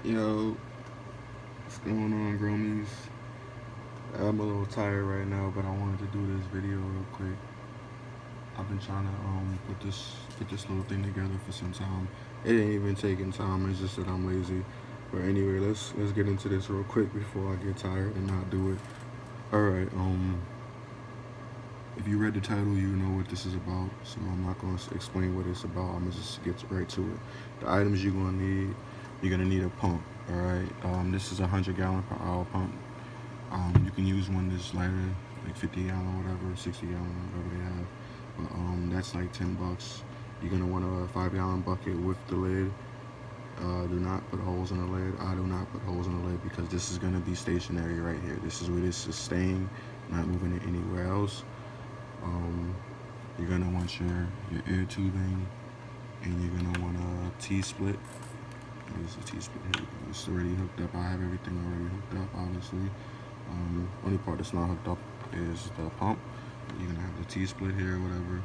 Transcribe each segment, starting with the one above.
Yo, what's going on, Gromies? I'm a little tired right now, but I wanted to do this video real quick. I've been trying to put this little thing together for some time. It ain't even taking time. It's just that I'm lazy. But anyway, let's get into this real quick before I get tired and not do it. All right. If you read the title, you know what this is about. So I'm not gonna explain what it's about. I'm gonna just get right to it. The items you're gonna need. You're gonna need a pump. All right. This is a 100 gallon per hour pump. You can use one that's lighter, like 50 gallon, whatever, 60 gallon, whatever they have. But that's like $10. You're gonna want a 5 gallon bucket with the lid. Do not put holes in the lid. I do not put holes in the lid because this is gonna be stationary right here. This is where this is staying, not moving it anywhere else. You're gonna want your air tubing, and you're gonna want a T-split. There's a T-split here. It's already hooked up. I have everything already hooked up, obviously. Only part that's not hooked up is the pump. You're gonna have the T-split here, whatever.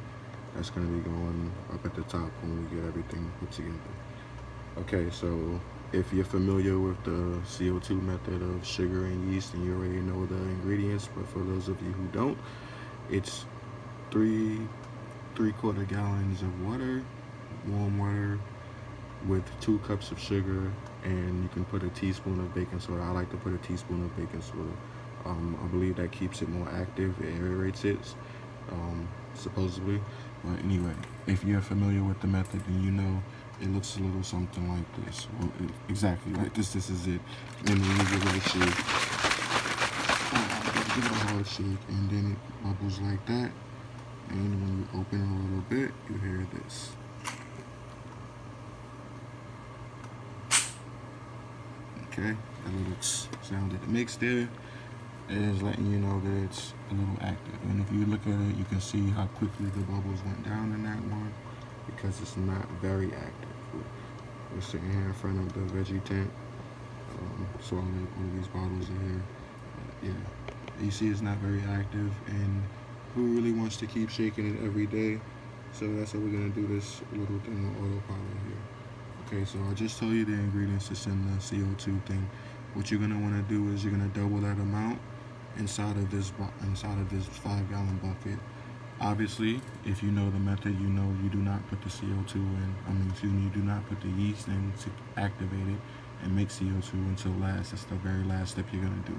That's gonna be going up at the top when we get everything put together. Okay, so if you're familiar with the CO2 method of sugar and yeast, and you already know the ingredients, but for those of you who don't, it's 3/4 gallons of water, warm water, with 2 cups of sugar, and you can put a teaspoon of baking soda. I like to put a teaspoon of baking soda. I believe that keeps it more active. It aerates it, supposedly. But anyway, if you're familiar with the method, then you know it looks a little something like this. Well, exactly like this. This is it. And then you give it a shake. Give it a hard shake, and then it bubbles like that. And when you open it a little bit, you hear this. Okay, that little sound that it makes there is letting you know that it's a little active. And if you look at it, you can see how quickly the bubbles went down in that one because it's not very active. We're sitting here in front of the veggie tent, so all of these bottles are here. Yeah, you see it's not very active, and who really wants to keep shaking it every day? So that's how we're gonna do this little thing on autopilot here. Okay, so I just told you the ingredients that's in the CO2 thing. What you're gonna want to do is you're gonna double that amount inside of this 5 gallon bucket. Obviously, if you know the method, you know you do not put the CO2 in. You do not put the yeast in to activate it and make CO2 until last. That's the very last step you're gonna do.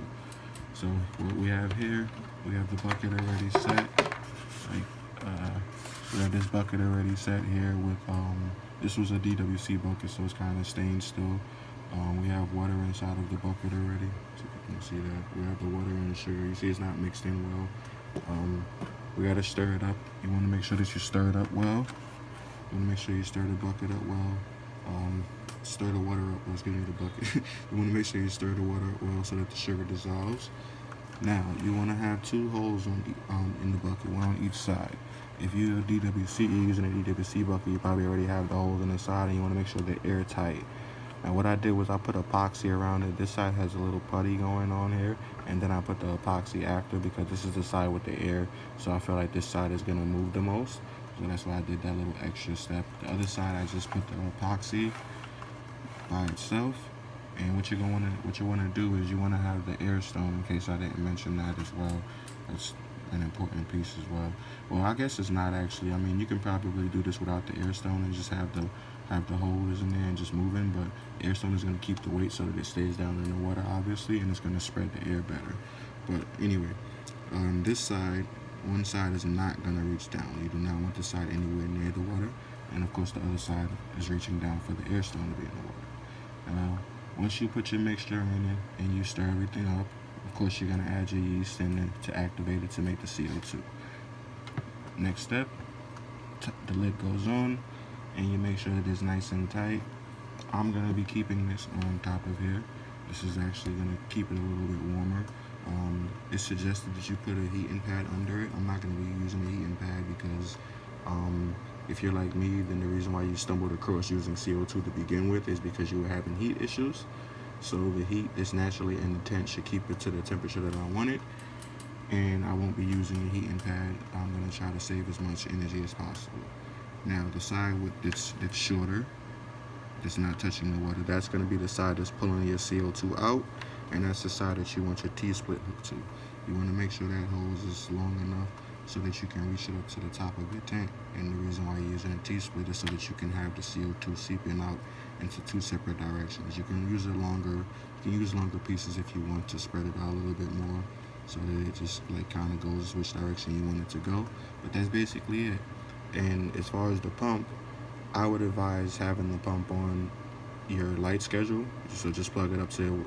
So what we have here, we have the bucket already set. We have this bucket already set here with this was a DWC bucket, so it's kind of stained still. We have water inside of the bucket already, so you can see that. We have the water and the sugar. You see it's not mixed in well. We gotta stir it up. You wanna make sure that you stir it up well. You wanna make sure you stir the bucket up well. Stir the water up. I was getting the bucket. You wanna make sure you stir the water up well so that the sugar dissolves. Now, you wanna have 2 holes in the bucket, one on each side. If you're using a DWC bucket, you probably already have the holes in the side, and you wanna make sure they're airtight. Now what I did was I put epoxy around it. This side has a little putty going on here, and then I put the epoxy after because this is the side with the air, so I feel like this side is gonna move the most. So that's why I did that little extra step. The other side, I just put the epoxy by itself. And what you wanna do is you wanna have the air stone, in case I didn't mention that as well. That's an important piece as well. Well, I guess it's not actually. I mean, you can probably do this without the air stone and just have the holes in there and just moving, but the air stone is going to keep the weight so that it stays down in the water, obviously, and it's going to spread the air better. But anyway, this side, one side is not going to reach down. You do not want this side anywhere near the water, and of course the other side is reaching down for the air stone to be in the water. Now, once you put your mixture in it and you stir everything up, of course you're going to add your yeast in it to activate it to make the CO2. Next step, the lid goes on, and you make sure that it's nice and tight. I'm going to be keeping this on top of here. This is actually going to keep it a little bit warmer. It's suggested that you put a heating pad under it. I'm not going to be using a heating pad because if you're like me, then the reason why you stumbled across using CO2 to begin with is because you were having heat issues. So the heat that's naturally in the tent should keep it to the temperature that I want it. And I won't be using a heating pad. I'm going to try to save as much energy as possible. Now the side that's shorter, that's not touching the water. That's going to be the side that's pulling your CO2 out, and that's the side that you want your T-split hooked to. You want to make sure that hose is long enough so that you can reach it up to the top of your tank. And the reason why you're using a T-split is so that you can have the CO2 seeping out into two separate directions. You can use longer pieces if you want to spread it out a little bit more, so that it just like kind of goes which direction you want it to go. But that's basically it. And as far as the pump, I would advise having the pump on your light schedule. So just plug it up to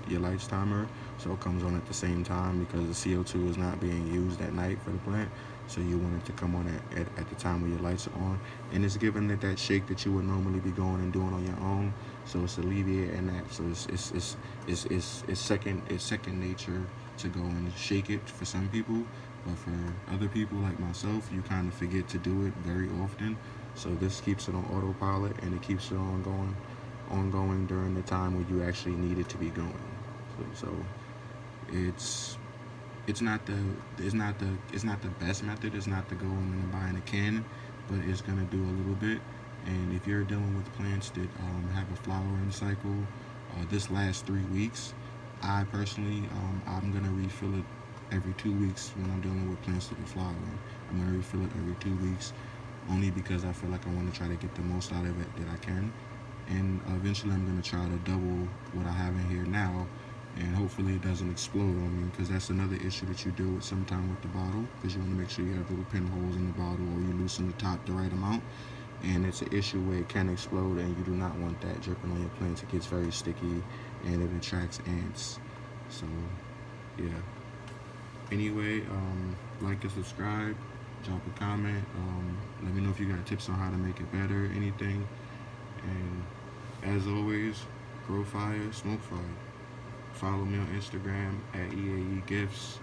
your lights timer, so it comes on at the same time, because the CO2 is not being used at night for the plant. So you want it to come on at the time when your lights are on, and it's giving it that shake that you would normally be going and doing on your own. So it's alleviating that. So it's second nature to go and shake it for some people, but for other people like myself, you kind of forget to do it very often. So this keeps it on autopilot, and it keeps it ongoing during the time when you actually need it to be going. So it's not the best method. It's not to go in and buying a can, but it's gonna do a little bit. And if you're dealing with plants that have a flowering cycle, this last 3 weeks, I personally I'm gonna refill it every 2 weeks when I'm dealing with plants that are flowering. I'm gonna refill it every 2 weeks, only because I feel like I want to try to get the most out of it that I can. And eventually I'm going to try to double what I have in here now, and hopefully it doesn't explode on me, because that's another issue that you deal with sometime with the bottle, because you want to make sure you have little pinholes in the bottle, or you loosen the top the right amount, and it's an issue where it can explode, and you do not want that dripping on your plants. It gets very sticky and it attracts ants. So yeah, anyway, like and subscribe, drop a comment, let me know if you got tips on how to make it better, anything. And as always, grow fire, smoke fire. Follow me on Instagram at EAE Gifts.